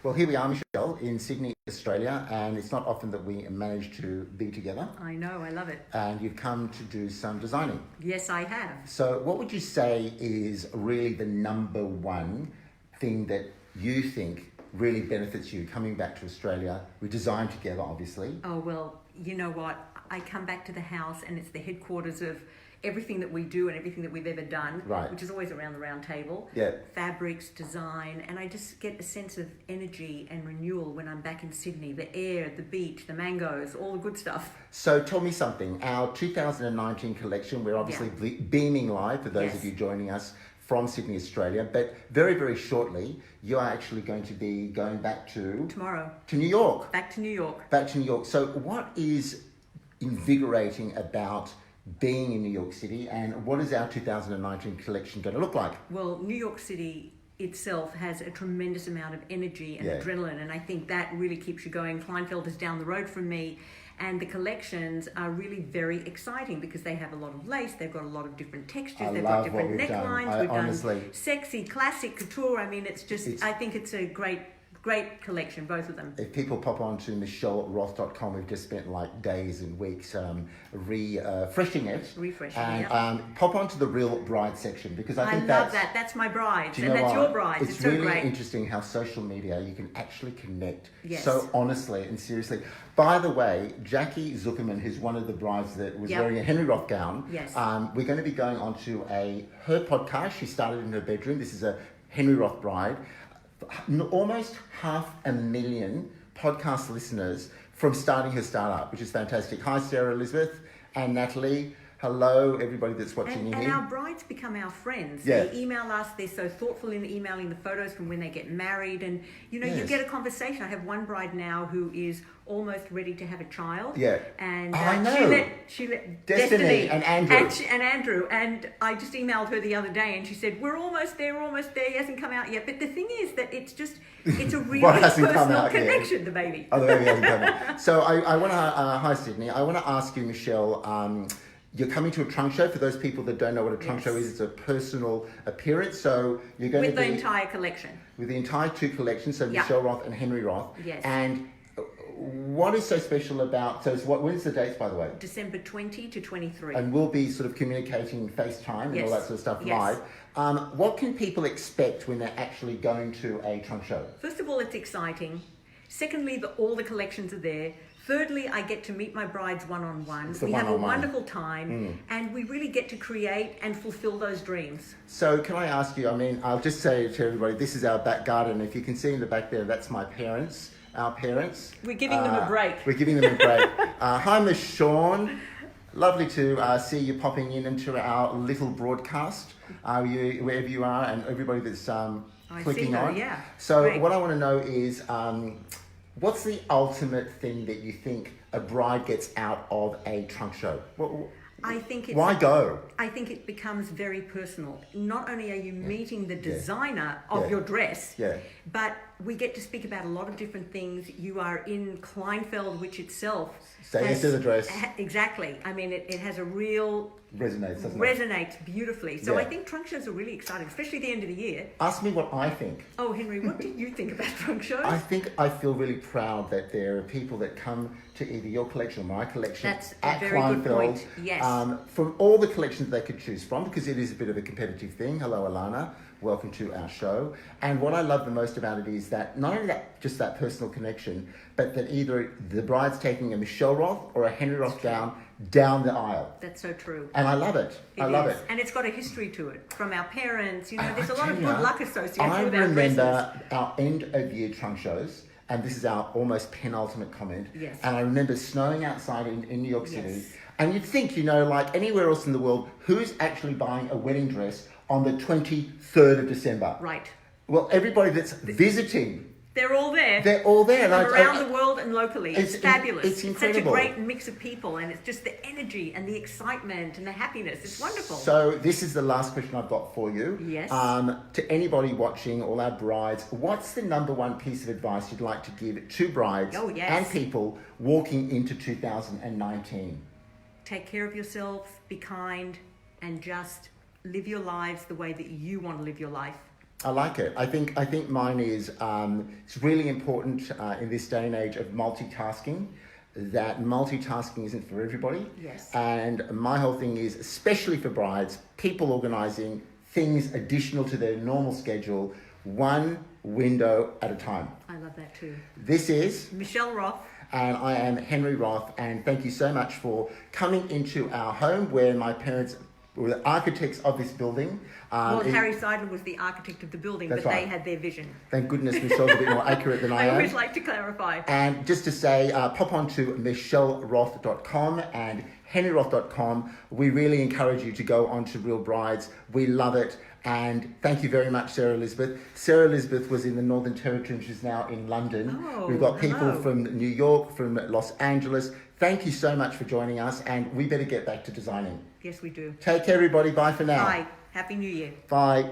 Well, here we are, Michelle, in Sydney, Australia, and it's not often that we manage to be together. I know, I love it. And you've come to do some designing. Yes, I have. So what would you say is really the number one thing that you think really benefits you coming back to Australia? We designed together, obviously. Oh, well, you know what? I come back to the house and it's the headquarters of everything that we do and everything that we've ever done, right, which is always around the round table. Yeah. Fabrics, design, and I just get a sense of energy and renewal when I'm back in Sydney. The air, the beach, the mangoes, all the good stuff. So tell me something. Our 2019 collection, we're obviously beaming live for those of you joining us from Sydney, Australia, but very, very shortly, you are actually going to be going back to... Tomorrow. To New York. Back to New York. Back to New York. So what is invigorating about being in New York City, and what is our 2019 collection going to look like? Well, New York City itself has a tremendous amount of energy and adrenaline, and I think that really keeps you going. Kleinfeld is down the road from me, and the collections are really very exciting because they have a lot of lace, they've got a lot of different textures, they've got different necklines. We've done sexy, classic, couture. I mean, I think it's a great collection, both of them. If people pop on to michelleroth.com, we've just spent like days and weeks refreshing it. And pop onto the Real Bride section, because I think love that. That's my bride, and that's your bride. It's so really great. interesting how social media, you can actually connect Yes. so honestly and seriously. By the way, Jackie Zuckerman, who's one of the brides that was wearing a Henry Roth gown, we're going to be going on to her podcast. She started in her bedroom. This is a Henry Roth bride. Almost 500,000 podcast listeners from starting her startup, which is fantastic. Hi, Sarah Elizabeth and Natalie. Hello, everybody that's watching and here. our brides become our friends. Yeah. They email us. They're so thoughtful in emailing the photos from when they get married. And, you know, you get a conversation. I have one bride now who is almost ready to have a child. Yeah. And I know. She let Destiny and Andrew. And Andrew. And I just emailed her the other day and she said, we're almost there. He hasn't come out yet. But the thing is that it's a really personal connection, the baby. Oh, the baby hasn't come out. So I want to, hi Sydney, I want to ask you, Michelle, you're coming to a trunk show. For those people that don't know what a trunk show is, it's a personal appearance. So you're going with the entire collection. With the entire two collections, so Michelle Roth and Henry Roth. Yes. And what is so special about, when's the dates, by the way? December 20 to 23. And we'll be sort of communicating FaceTime and all that sort of stuff live. What can people expect when they're actually going to a trunk show? First of all, it's exciting. Secondly, all the collections are there. Thirdly, I get to meet my brides one-on-one. We have a wonderful time, and we really get to create and fulfill those dreams. So can I ask you, I mean, I'll just say to everybody, this is our back garden. If you can see in the back there, that's my parents, our parents. We're giving them a break. We're giving them a break. Hi, Miss Sean. Lovely to see you popping into our little broadcast, wherever you are, and everybody that's clicking on. Yeah. So what I want to know is... what's the ultimate thing that you think a bride gets out of a trunk show? I think why go? I think it becomes very personal. Not only are you meeting the designer of your dress, but we get to speak about a lot of different things. You are in Kleinfeld, which itself... Say yes to the dress. Exactly. I mean, it has a real... Resonates, doesn't it? Resonates beautifully. So I think trunk shows are really exciting, especially the end of the year. Ask me what I think. Oh, Henry, what do you think about trunk shows? I feel really proud that there are people that come to either your collection or my collection at Kleinfeld. That's a very good point. Yes. From all the collections they could choose from, because it is a bit of a competitive thing. Hello, Alana. Welcome to our show. And what I love the most about it is that not only just that personal connection, but that either the bride's taking a Michelle Roth or a Henry Roth gown down the aisle. That's so true. And I love it. I love it. And it's got a history to it from our parents. You know, there's a lot of good luck associated with our dresses. I remember our end of year trunk shows, and this is our almost penultimate comment. Yes. And I remember snowing outside in New York City. And you'd think, you know, like anywhere else in the world, who's actually buying a wedding dress on the 23rd of December? Right. Well, everybody that's visiting. They're all there. They're all there. From around the world and locally. It's fabulous. It's incredible. Such a great mix of people, and it's just the energy and the excitement and the happiness. It's wonderful. So this is the last question I've got for you. Yes. To anybody watching, all our brides, what's the number one piece of advice you'd like to give to brides and people walking into 2019? Take care of yourself, be kind, and just live your lives the way that you want to live your life. I like it. I think mine is, it's really important in this day and age of multitasking, that multitasking isn't for everybody. Yes. And my whole thing is, especially for brides, people organising things additional to their normal schedule, one window at a time. I love that too. This is Michelle Roth. And I am Henry Roth, and thank you so much for coming into our home where my parents were the architects of this building. Harry Seidler was the architect of the building, but right. They had their vision. Thank goodness Michelle's a bit more accurate than I am. I always like to clarify. And just to say, pop on to michelleroth.com and henryroth.com. We really encourage you to go on to Real Brides. We love it. And thank you very much, Sarah Elizabeth. Sarah Elizabeth was in the Northern Territory and she's now in London. Oh, We've got people hello. from New York, from Los Angeles. Thank you so much for joining us, and we better get back to designing. Yes, we do. Take care, everybody. Bye for now. Bye. Happy New Year. Bye.